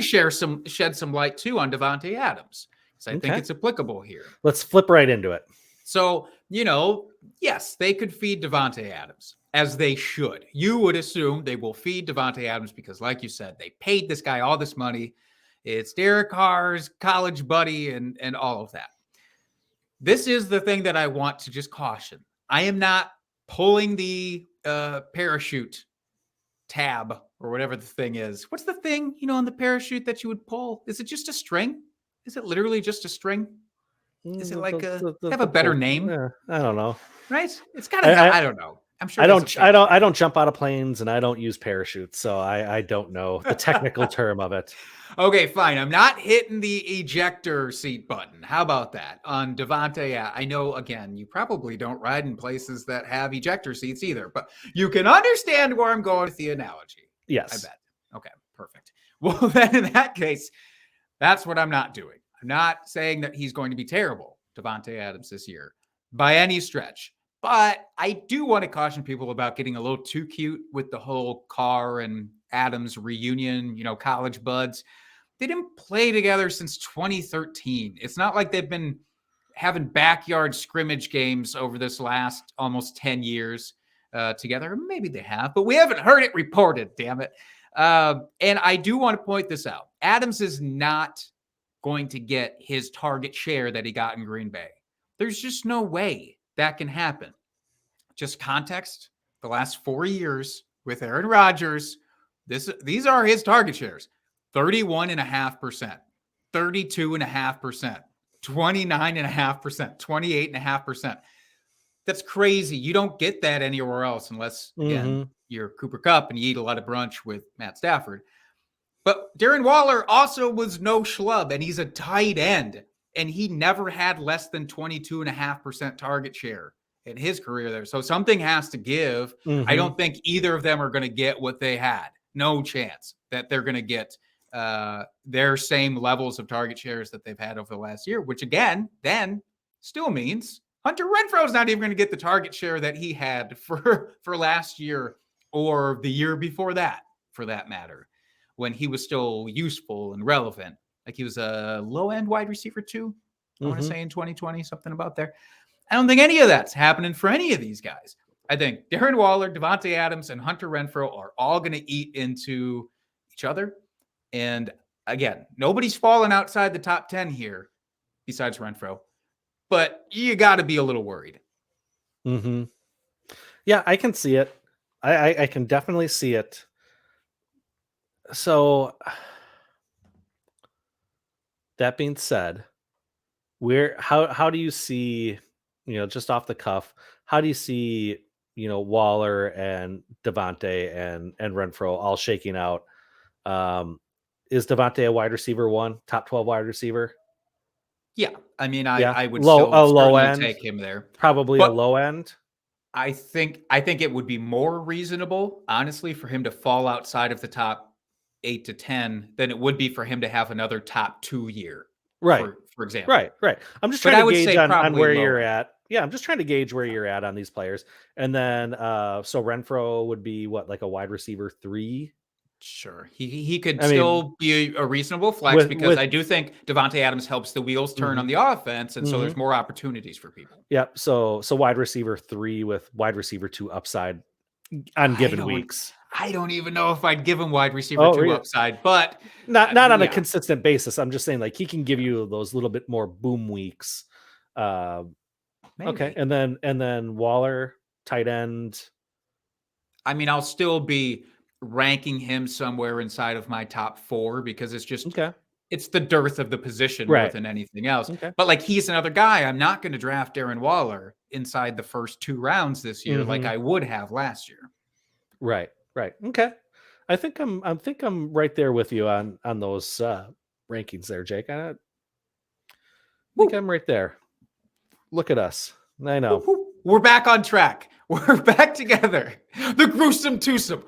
to shed some light too on Davante Adams because I think it's applicable here. Let's flip right into it. So, yes, they could feed Davante Adams as they should. You would assume they will feed Davante Adams because, like you said, they paid this guy all this money. It's Derek Carr's college buddy and all of that. This is the thing that I want to just caution. I am not pulling the parachute tab or whatever the thing is. What's the thing, on the parachute that you would pull? Is it just a string? Is it literally just a string? Is it like have a better name? I don't know. Right? It's got to. I don't know. I'm sure. I don't jump out of planes and I don't use parachutes, so I don't know the technical term of it. Okay, fine. I'm not hitting the ejector seat button. How about that on Davante? I know. Again, you probably don't ride in places that have ejector seats either, but you can understand where I'm going with the analogy. Yes, I bet. Okay, perfect. Well, then in that case, that's what I'm not doing. I'm not saying that he's going to be terrible, Davante Adams, this year by any stretch. But I do want to caution people about getting a little too cute with the whole Carr and Adams reunion, college buds. They didn't play together since 2013. It's not like they've been having backyard scrimmage games over this last almost 10 years together. Maybe they have, but we haven't heard it reported, damn it. And I do want to point this out. Adams is not going to get his target share that he got in Green Bay. There's just no way that can happen. Just context, the last 4 years with Aaron Rodgers, these are his target shares. 31.5%, 32.5%, 29.5%, 28.5%. That's crazy. You don't get that anywhere else unless, again, you're Cooper Kupp and you eat a lot of brunch with Matt Stafford. But Darren Waller also was no schlub, and he's a tight end, and he never had less than 22.5% target share in his career there. So something has to give. I don't think either of them are going to get what they had. No chance that they're going to get their same levels of target shares that they've had over the last year, which again, then still means Hunter Renfrow is not even going to get the target share that he had for last year or the year before that, for that matter, when he was still useful and relevant. Like he was a low-end wide receiver too, I want to say in 2020, something about there. I don't think any of that's happening for any of these guys. I think Darren Waller, Davante Adams, and Hunter Renfrow are all going to eat into each other. And again, nobody's falling outside the top 10 here besides Renfrow. But you got to be a little worried. Yeah, I can see it. I can definitely see it. So that being said, how do you see, just off the cuff, how do you see, Waller and Davante and Renfrow all shaking out? Is Davante a wide receiver one, top 12 wide receiver? Yeah. I mean, I would low end, take him there. Probably a low end. I think it would be more reasonable, honestly, for him to fall outside of the top 8 to 10 than it would be for him to have another top 2 year. Right. For example. Right. I'm just trying to gauge on where you're at. Yeah, I'm just trying to gauge where you're at on these players. And then, so Renfrow would be what, like a wide receiver 3? Sure. He could still be a reasonable flex because I do think Davante Adams helps the wheels turn on the offense. And so there's more opportunities for people. Yep. So wide receiver 3 with wide receiver 2 upside on given weeks. I don't even know if I'd give him wide receiver 2 upside, but not on a consistent basis. I'm just saying, like, he can give you those little bit more boom weeks. Okay. And then Waller, tight end. I mean, I'll still be ranking him somewhere inside of my top 4 because it's just it's the dearth of the position more than anything else. But like, he's another guy. I'm not going to draft Darren Waller inside the first 2 rounds this year like I would have last year. Right. Okay. I think I'm right there with you on those rankings there, Jake. I think I'm right there. Look at us. I know. We're back on track. We're back together. The gruesome twosome.